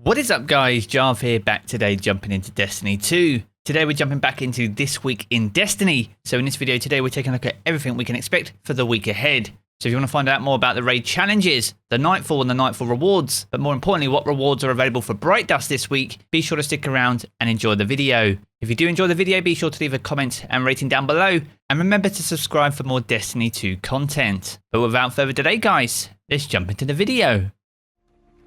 What is up guys, Jarv here, back today jumping into Destiny 2. Today we're jumping back into This Week in Destiny. So in this video today we're taking a look at everything we can expect for the week ahead. So if you want to find out more about the raid challenges, the Nightfall and the Nightfall rewards, but more importantly what rewards are available for Bright Dust this week, be sure to stick around and enjoy the video. If you do enjoy the video, be sure to leave a comment and rating down below, and remember to subscribe for more Destiny 2 content. But without further delay guys, let's jump into the video.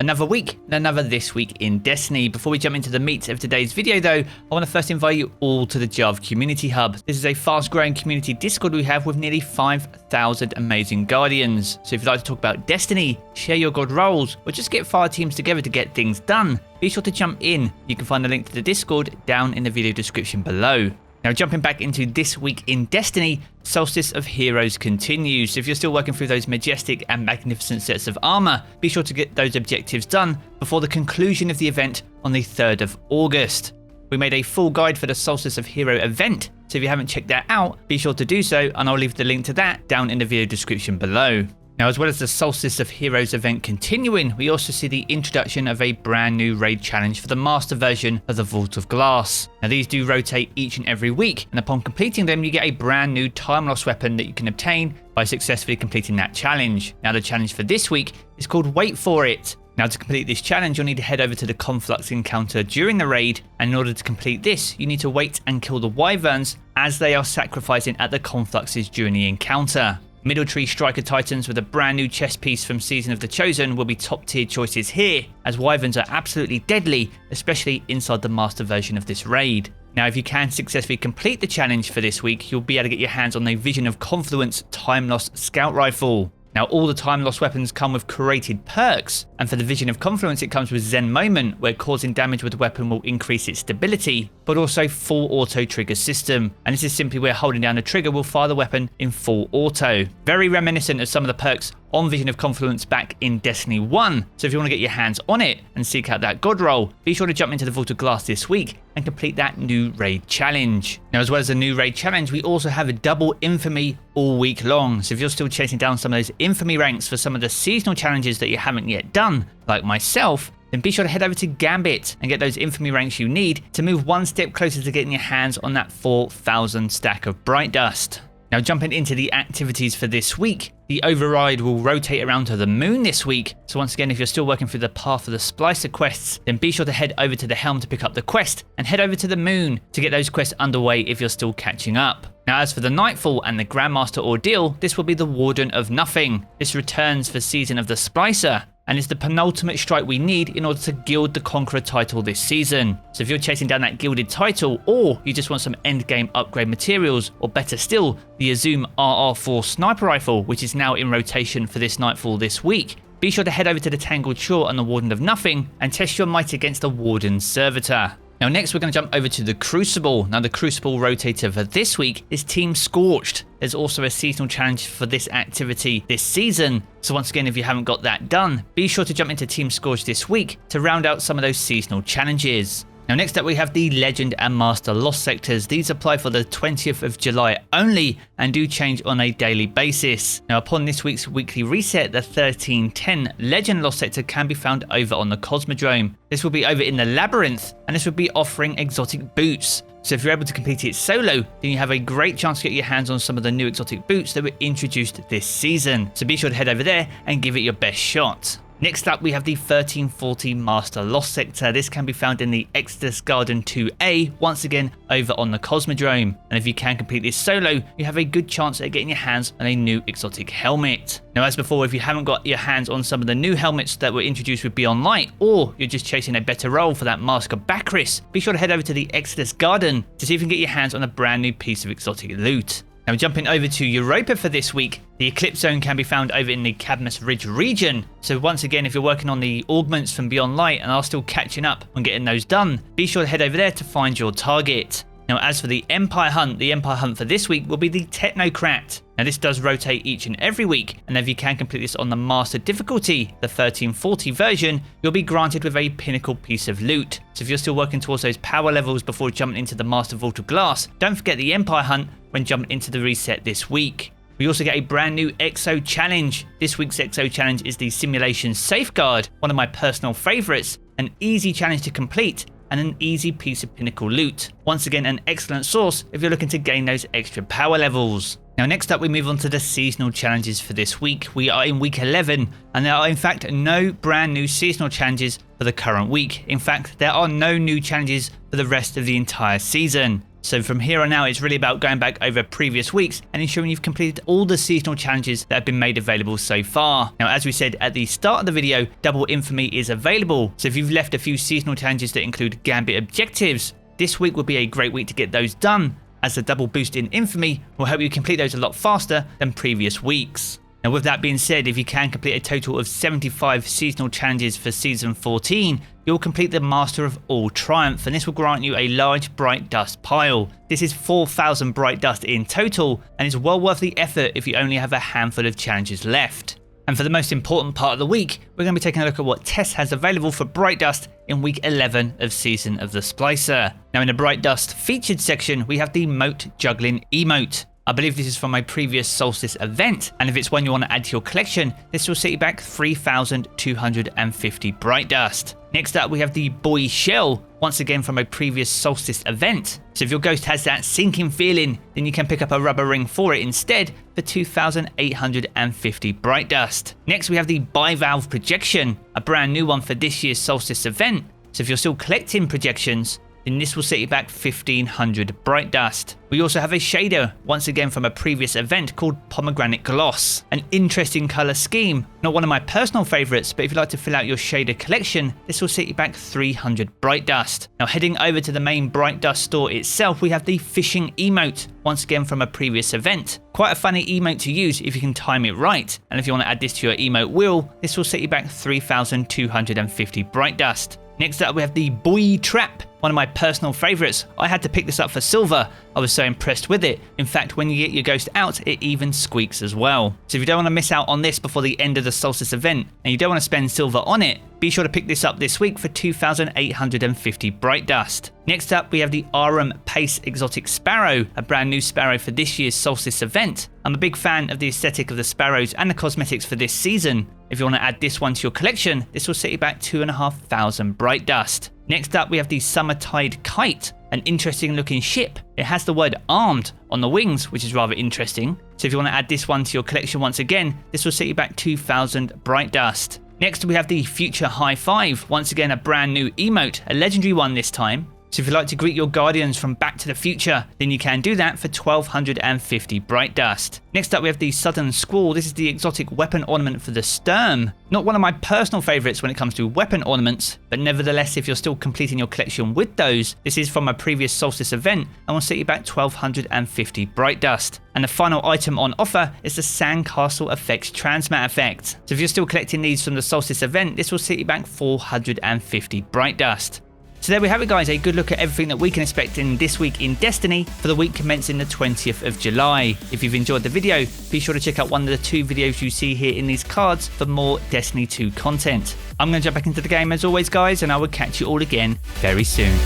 Another week and another This Week in Destiny. Before we jump into the meat of today's video though, I want to first invite you all to the Jarv Community Hub. This is a fast growing community Discord we have with nearly 5,000 amazing Guardians. So if you'd like to talk about Destiny, share your god roles, or just get fire teams together to get things done, be sure to jump in. You can find the link to the Discord down in the video description below. Now jumping back into This Week in Destiny, Solstice of Heroes continues. So if you're still working through those majestic and magnificent sets of armor, be sure to get those objectives done before the conclusion of the event on the 3rd of August. We made a full guide for the Solstice of Hero event, so if you haven't checked that out, be sure to do so, and I'll leave the link to that down in the video description below. Now, as well as the Solstice of Heroes event continuing, we also see the introduction of a brand new raid challenge for the master version of the Vault of Glass. Now, these do rotate each and every week, and upon completing them, you get a brand new Timelost weapon that you can obtain by successfully completing that challenge. Now, the challenge for this week is called Wait For It. Now, to complete this challenge, you'll need to head over to the Conflux encounter during the raid, and in order to complete this, you need to wait and kill the Wyverns as they are sacrificing at the Confluxes during the encounter. Middle Tree Striker Titans with a brand new chest piece from Season of the Chosen will be top tier choices here, as Wyverns are absolutely deadly, especially inside the master version of this raid. Now if you can successfully complete the challenge for this week, you'll be able to get your hands on the Vision of Confluence Timelost Scout Rifle. Now all the Timelost weapons come with curated perks, and for the Vision of Confluence it comes with Zen Moment, where causing damage with the weapon will increase its stability, but also full auto trigger system, and this is simply where holding down the trigger will fire the weapon in full auto. Very reminiscent of some of the perks on Vision of Confluence back in Destiny 1, so if you want to get your hands on it and seek out that god roll, be sure to jump into the Vault of Glass this week and complete that new raid challenge. Now as well as the new raid challenge, we also have a double Infamy all week long, so if you're still chasing down some of those Infamy ranks for some of the seasonal challenges that you haven't yet done, like myself, then be sure to head over to Gambit and get those Infamy ranks you need to move one step closer to getting your hands on that 4,000 stack of Bright Dust. Now jumping into the activities for this week, the Override will rotate around to the moon this week, so once again if you're still working through the Path of the Splicer quests, then be sure to head over to the Helm to pick up the quest, and head over to the moon to get those quests underway if you're still catching up. Now as for the Nightfall and the Grandmaster Ordeal, this will be the Warden of Nothing. This returns for Season of the Splicer, and is the penultimate strike we need in order to gild the Conqueror title this season. So if you're chasing down that gilded title, or you just want some endgame upgrade materials, or better still, the Azum RR4 sniper rifle, which is now in rotation for this Nightfall this week, be sure to head over to the Tangled Shore and the Warden of Nothing and test your might against the Warden's Servitor. Now next we're going to jump over to the Crucible. Now the Crucible rotator for this week is Team Scorched. There's also a seasonal challenge for this activity this season, so once again if you haven't got that done, be sure to jump into Team Scorched this week to round out some of those seasonal challenges. Now next up we have the Legend and Master Lost Sectors. These apply for the 20th of July only and do change on a daily basis. Now upon this week's weekly reset, the 1310 Legend Lost Sector can be found over on the Cosmodrome. This will be over in the Labyrinth, and this will be offering exotic boots. So if you're able to complete it solo, then you have a great chance to get your hands on some of the new exotic boots that were introduced this season. So be sure to head over there and give it your best shot. Next up we have the 1340 Master Lost Sector. This can be found in the Exodus Garden 2A, once again over on the Cosmodrome. And if you can complete this solo, you have a good chance at getting your hands on a new exotic helmet. Now as before, if you haven't got your hands on some of the new helmets that were introduced with Beyond Light, or you're just chasing a better role for that Mask of Bacchris, be sure to head over to the Exodus Garden to see if you can get your hands on a brand new piece of exotic loot. Now jumping over to Europa for this week, the Eclipse Zone can be found over in the Cadmus Ridge region. So once again, if you're working on the augments from Beyond Light and are still catching up on getting those done, be sure to head over there to find your target. Now as for the Empire Hunt for this week will be the Technocrat. Now this does rotate each and every week, and if you can complete this on the Master difficulty, the 1340 version, you'll be granted with a pinnacle piece of loot. So if you're still working towards those power levels before jumping into the Master Vault of Glass, don't forget the Empire Hunt when jumping into the reset this week. We also get a brand new EXO challenge. This week's EXO challenge is the Simulation Safeguard, one of my personal favourites, and an easy challenge to complete, and an easy piece of pinnacle loot. Once again, an excellent source if you're looking to gain those extra power levels. Now next up we move on to the seasonal challenges for this week. We are in week 11 and there are in fact no brand new seasonal challenges for the current week. In fact, there are no new challenges for the rest of the entire season. So from here on out, it's really about going back over previous weeks and ensuring you've completed all the seasonal challenges that have been made available so far. Now, as we said at the start of the video, double infamy is available. So if you've left a few seasonal challenges that include Gambit objectives, this week will be a great week to get those done, as the double boost in infamy will help you complete those a lot faster than previous weeks. Now with that being said, if you can complete a total of 75 seasonal challenges for Season 14, you'll complete the Master of All Triumph, and this will grant you a large Bright Dust pile. This is 4,000 Bright Dust in total, and is well worth the effort if you only have a handful of challenges left. And for the most important part of the week, we're going to be taking a look at what Tess has available for Bright Dust in week 11 of Season of the Splicer. Now in the Bright Dust featured section, we have the Moat Juggling emote. I believe this is from my previous Solstice event, and if it's one you want to add to your collection, this will set you back 3,250 Bright Dust. Next up we have the Boy Shell, once again from a previous Solstice event. So if your ghost has that sinking feeling, then you can pick up a rubber ring for it instead for 2,850 Bright Dust. Next we have the Bivalve Projection, a brand new one for this year's Solstice event. So if you're still collecting projections, then this will set you back 1,500 Bright Dust. We also have a shader, once again from a previous event, called Pomegranate Gloss. An interesting colour scheme, not one of my personal favourites, but if you'd like to fill out your shader collection, this will set you back 300 Bright Dust. Now heading over to the main Bright Dust store itself, we have the Fishing emote, once again from a previous event. Quite a funny emote to use if you can time it right, and if you want to add this to your emote wheel, this will set you back 3,250 Bright Dust. Next up we have the Boy Trap, one of my personal favourites. I had to pick this up for silver, I was so impressed with it. In fact, when you get your ghost out, it even squeaks as well. So if you don't want to miss out on this before the end of the Solstice event, and you don't want to spend silver on it, be sure to pick this up this week for 2,850 Bright Dust. Next up we have the Arum Pace Exotic Sparrow, a brand new sparrow for this year's Solstice event. I'm a big fan of the aesthetic of the sparrows and the cosmetics for this season. If you want to add this one to your collection, this will set you back 2,500 Bright Dust. Next up we have the Summertide Kite, an interesting looking ship. It has the word armed on the wings, which is rather interesting. So if you want to add this one to your collection once again, this will set you back 2,000 Bright Dust. Next we have the Future High Five, once again a brand new emote, a legendary one this time. So if you'd like to greet your guardians from Back to the Future, then you can do that for 1,250 Bright Dust. Next up we have the Southern Squall. This is the exotic weapon ornament for the Sturm. Not one of my personal favourites when it comes to weapon ornaments, but nevertheless if you're still completing your collection with those, this is from a previous Solstice event and will set you back 1,250 Bright Dust. And the final item on offer is the Sandcastle Effects Transmat effect. So if you're still collecting these from the Solstice event, this will set you back 450 Bright Dust. So there we have it guys, a good look at everything that we can expect in this week in Destiny for the week commencing the 20th of July. If you've enjoyed the video, be sure to check out one of the 2 videos you see here in these cards for more Destiny 2 content. I'm going to jump back into the game as always guys, and I will catch you all again very soon.